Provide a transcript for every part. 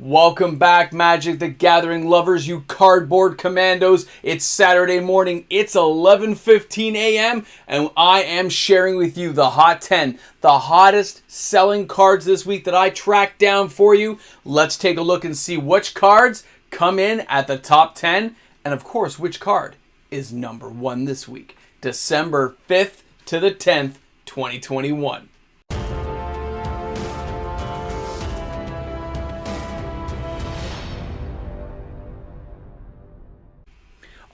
Welcome back, Magic the Gathering lovers, you cardboard commandos. It's Saturday morning, it's 11:15 a.m., and I am sharing with you the Hot 10, the hottest selling cards this week that I tracked down for you. Let's take a look and see which cards come in at the top 10, and of course, which card is number 1 this week, December 5th to the 10th, 2021.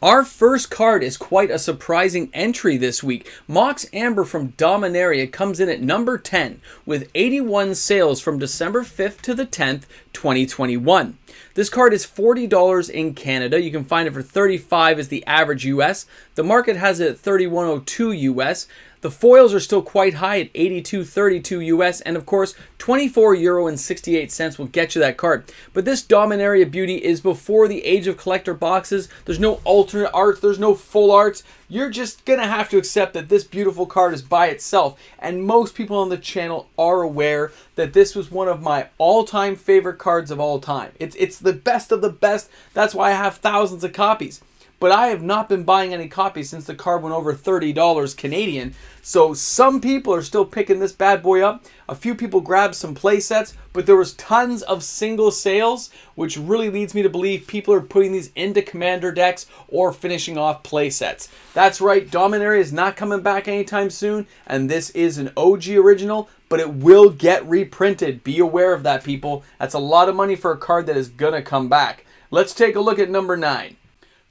Our first card is quite a surprising entry this week. Mox Amber from Dominaria comes in at number 10 with 81 sales from December 5th to the 10th, 2021. This card is $40 in Canada. You can find it for $35 as the average US. The market has it at $31.02 US. The foils are still quite high at $82.32 US, and of course, €24.68 will get you that card. But this Dominaria beauty is before the age of collector boxes. There's no alternate arts, there's no full arts. You're just gonna have to accept that this beautiful card is by itself, and most people on the channel are aware that this was one of my all-time favorite cards of all time. It's the best of the best. That's why I have thousands of copies. But I have not been buying any copies since the card went over $30 Canadian. So some people are still picking this bad boy up. A few people grabbed some play sets, but there was tons of single sales, which really leads me to believe people are putting these into commander decks or finishing off play sets. That's right, Dominaria is not coming back anytime soon, and this is an OG original, but it will get reprinted. Be aware of that, people. That's a lot of money for a card that is gonna come back. Let's take a look at number 9.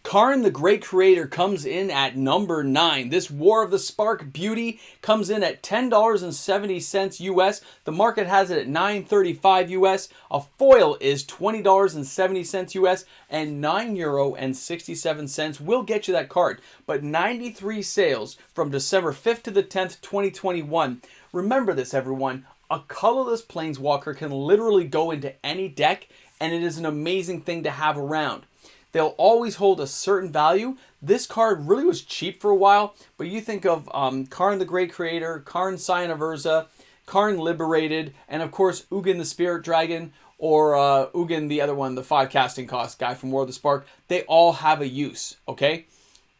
Karn, the Great Creator, comes in at number 9. This War of the Spark beauty comes in at $10.70 US. The market has it at $9.35 US. A foil is $20.70 US, and €9.67 will get you that card. But 93 sales from December 5th to the 10th, 2021. Remember this, everyone. A colorless Planeswalker can literally go into any deck, and it is an amazing thing to have around. They'll always hold a certain value. This card really was cheap for a while, but you think of Karn the Great Creator, Karn Scion of Urza, Karn Liberated, and of course Ugin the Spirit Dragon, or Ugin the other one, the 5 casting cost guy from War of the Spark. They all have a use, okay?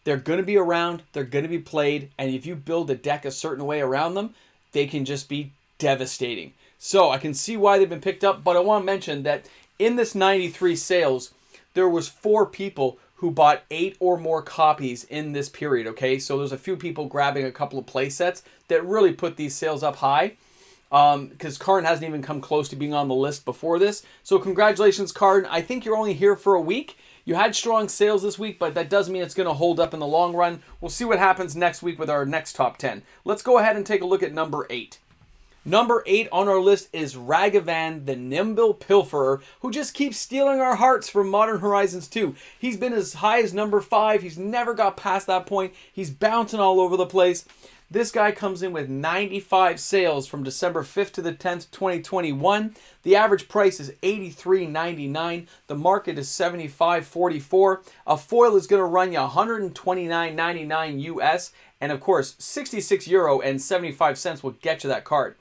They're going to be around, they're going to be played, and if you build a deck a certain way around them, they can just be devastating. So I can see why they've been picked up, but I want to mention that in this 93 sales, there was 4 people who bought 8 or more copies in this period, okay? So there's a few people grabbing a couple of play sets that really put these sales up high, because Karn hasn't even come close to being on the list before this. So congratulations, Karn. I think you're only here for a week. You had strong sales this week, but that doesn't mean it's going to hold up in the long run. We'll see what happens next week with our next top 10. Let's go ahead and take a look at number 8. Number 8 on our list is Ragavan, the Nimble Pilferer, who just keeps stealing our hearts from Modern Horizons 2. He's been as high as number 5. He's never got past that point. He's bouncing all over the place. This guy comes in with 95 sales from December 5th to the 10th, 2021. The average price is $83.99. The market is $75.44. A foil is going to run you $129.99 US. And of course, €66.75 will get you that card.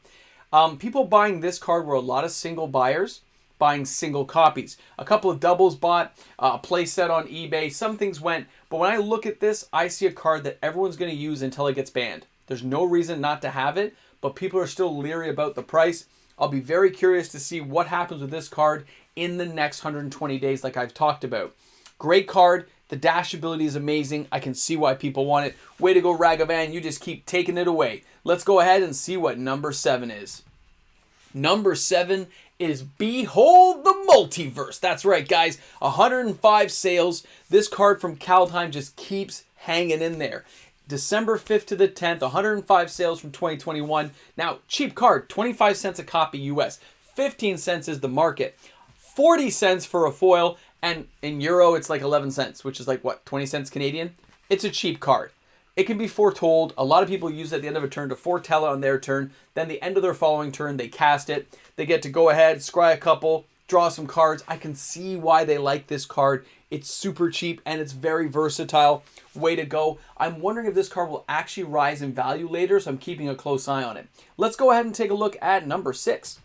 People buying this card were a lot of single buyers buying single copies. A couple of doubles bought, a play set on eBay. Some things went, but when I look at this, I see a card that everyone's going to use until it gets banned. There's no reason not to have it, but people are still leery about the price. I'll be very curious to see what happens with this card in the next 120 days like I've talked about. Great card. The dash ability is amazing. I can see why people want it. Way to go, Ragavan. You just keep taking it away. Let's go ahead and see what number 7 is. Number 7 is Behold the Multiverse. That's right, guys. 105 sales. This card from Kaldheim just keeps hanging in there. December 5th to the 10th, 105 sales from 2021. Now, cheap card, 25 cents a copy US. 15 cents is the market. 40 cents for a foil. And in euro, it's like 11 cents, which is like, what, 20 cents Canadian? It's a cheap card. It can be foretold. A lot of people use it at the end of a turn to foretell it on their turn. Then the end of their following turn, they cast it. They get to go ahead, scry a couple, draw some cards. I can see why they like this card. It's super cheap and it's very versatile. Way to go. I'm wondering if this card will actually rise in value later, so I'm keeping a close eye on it. Let's go ahead and take a look at number 6.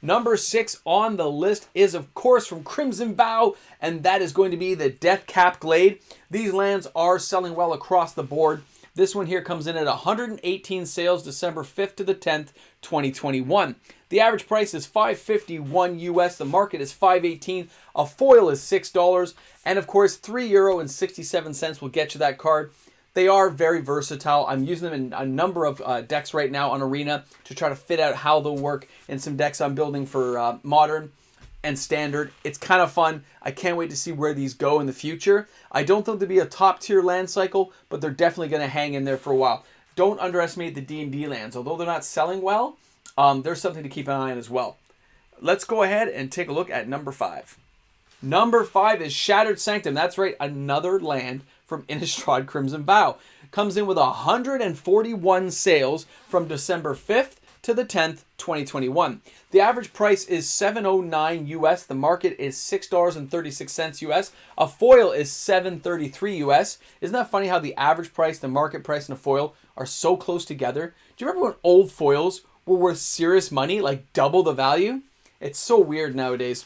Number 6 on the list is, of course, from Crimson Vow, and that is going to be the Deathcap Glade. These lands are selling well across the board. This one here comes in at 118 sales December 5th to the 10th, 2021. The average price is $5.51 US. The market is $5.18. A foil is $6. And of course, €3.67 will get you that card. They are very versatile. I'm using them in a number of decks right now on Arena to try to fit out how they'll work in some decks I'm building for Modern and Standard. It's kind of fun. I can't wait to see where these go in the future. I don't think they'll be a top tier land cycle, but they're definitely going to hang in there for a while. Don't underestimate the D&D lands. Although they're not selling well, there's something to keep an eye on as well. Let's go ahead and take a look at number 5. Number 5 is Shattered Sanctum. That's right, another land from Innistrad Crimson Vow. Comes in with 141 sales from December 5th to the 10th, 2021. The average price is $7.09 US. The market is $6.36 US. A foil is $7.33 US. Isn't that funny how the average price, the market price, and a foil are so close together? Do you remember when old foils were worth serious money, like double the value? It's so weird nowadays.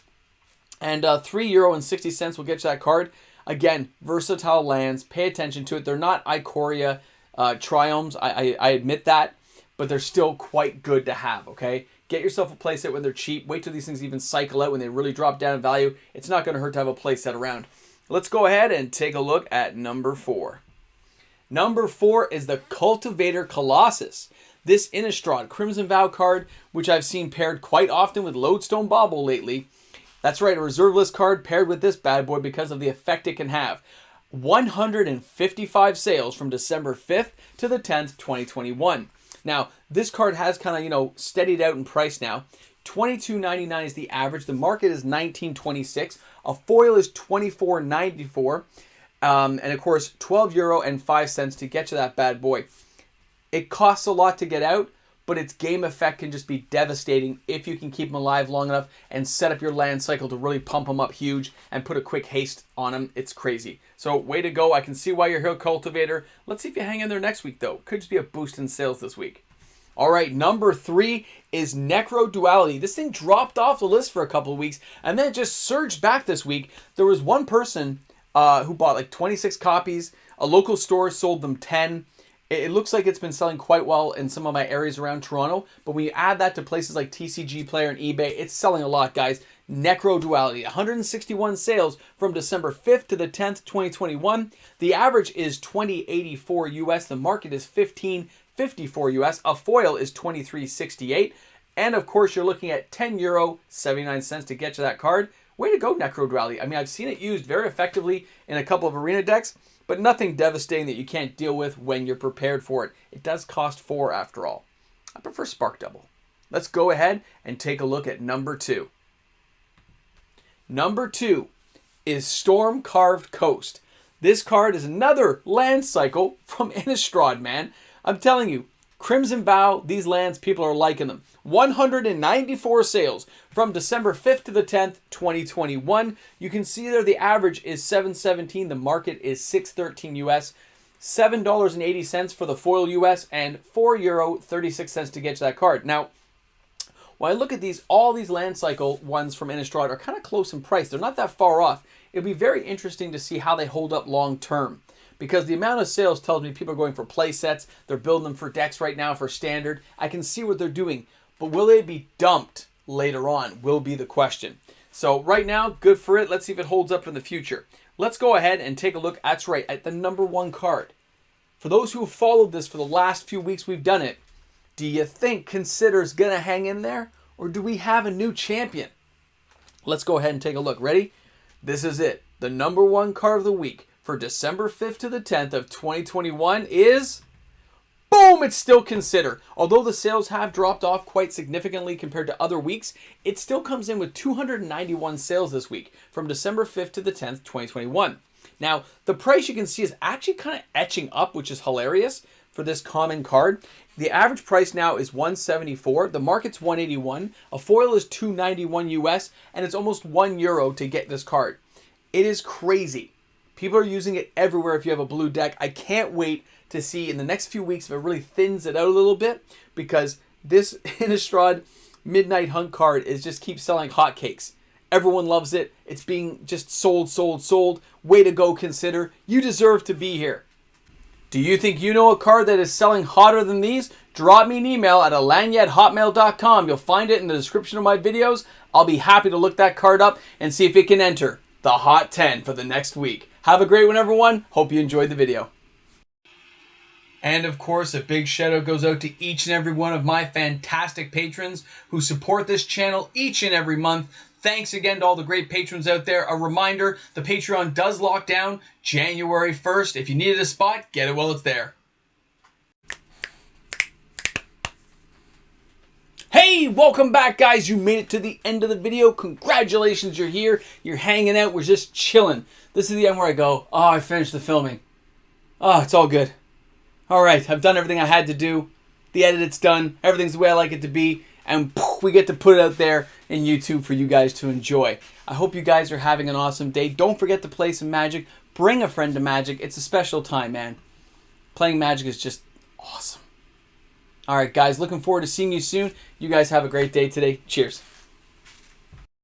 And €3.60 will get you that card. Again, versatile lands. Pay attention to it. They're not Ikoria Triomes. I admit that. But they're still quite good to have, okay? Get yourself a playset when they're cheap. Wait till these things even cycle out when they really drop down in value. It's not going to hurt to have a playset around. Let's go ahead and take a look at number 4. Number 4 is the Cultivator Colossus. This Innistrad Crimson Vow card, which I've seen paired quite often with Lodestone Bauble lately. That's right, a reserve list card paired with this bad boy because of the effect it can have. 155 sales from December 5th to the 10th, 2021. Now, this card has kind of, steadied out in price now. $22.99 is the average. The market is $19.26. A foil is $24.94. And of course, €12.05 to get you that bad boy. It costs a lot to get out, but its game effect can just be devastating if you can keep them alive long enough and set up your land cycle to really pump them up huge and put a quick haste on them. It's crazy. So way to go. I can see why you're here, Cultivator. Let's see if you hang in there next week, though. Could just be a boost in sales this week. All right, number 3 is Necro Duality. This thing dropped off the list for a couple of weeks, and then it just surged back this week. There was one person who bought like 26 copies. A local store sold them 10. It looks like it's been selling quite well in some of my areas around Toronto, but when you add that to places like TCG Player and eBay, it's selling a lot, guys. Necro Duality, 161 sales from December 5th to the 10th, 2021. The average is $20.84 US. The market is $15.54 US. A foil is $23.68. And of course, you're looking at €10.79 to get you that card. Way to go, Necro Duality. I mean, I've seen it used very effectively in a couple of arena decks, but nothing devastating that you can't deal with when you're prepared for it. It does cost 4 after all. I prefer Spark Double. Let's go ahead and take a look at number 2. Number 2 is Stormcarved Coast. This card is another land cycle from Innistrad, man. I'm telling you, Crimson Vow, these lands, people are liking them. 194 sales from December 5th to the 10th, 2021. You can see there the average is $7.17. The market is $6.13 US. $7.80 for the foil US and €4.36 to get to that card. Now, when I look at these, all these land cycle ones from Innistrad are kind of close in price. They're not that far off. It'll be very interesting to see how they hold up long term, because the amount of sales tells me people are going for play sets. They're building them for decks right now for Standard. I can see what they're doing, but will they be dumped later on will be the question. So right now, good for it. Let's see if it holds up in the future. Let's go ahead and take a look, that's right, at the number 1 card. For those who have followed this for the last few weeks we've done it, do you think Consider's going to hang in there? Or do we have a new champion? Let's go ahead and take a look. Ready? This is it. The number 1 card of the week for December 5th to the 10th of 2021 is... boom! It's still Consider. Although the sales have dropped off quite significantly compared to other weeks, it still comes in with 291 sales this week from December 5th to the 10th, 2021. Now, the price you can see is actually kind of etching up, which is hilarious for this common card. The average price now is $174. The market's $181. A foil is $291 US, and it's almost €1 to get this card. It is crazy. People are using it everywhere if you have a blue deck. I can't wait to see in the next few weeks if it really thins it out a little bit, because this Innistrad Midnight Hunt card is just keeps selling hotcakes. Everyone loves it. It's being just sold, sold, sold. Way to go, Consider. You deserve to be here. Do you think you know a card that is selling hotter than these? Drop me an email at alanya@hotmail.com. You'll find it in the description of my videos. I'll be happy to look that card up and see if it can enter the Hot 10 for the next week. Have a great one, everyone. Hope you enjoyed the video. And of course, a big shout out goes out to each and every one of my fantastic patrons who support this channel each and every month. Thanks again to all the great patrons out there. A reminder, the Patreon does lock down January 1st. If you needed a spot, get it while it's there. Hey, welcome back, guys. You made it to the end of the video. Congratulations, you're here. You're hanging out. We're just chilling. This is the end where I go, oh, I finished the filming. Oh, it's all good. All right, I've done everything I had to do. The edit's done. Everything's the way I like it to be. And we get to put it out there in YouTube for you guys to enjoy. I hope you guys are having an awesome day. Don't forget to play some Magic. Bring a friend to Magic. It's a special time, man. Playing Magic is just awesome. All right, guys. Looking forward to seeing you soon. You guys have a great day today. Cheers.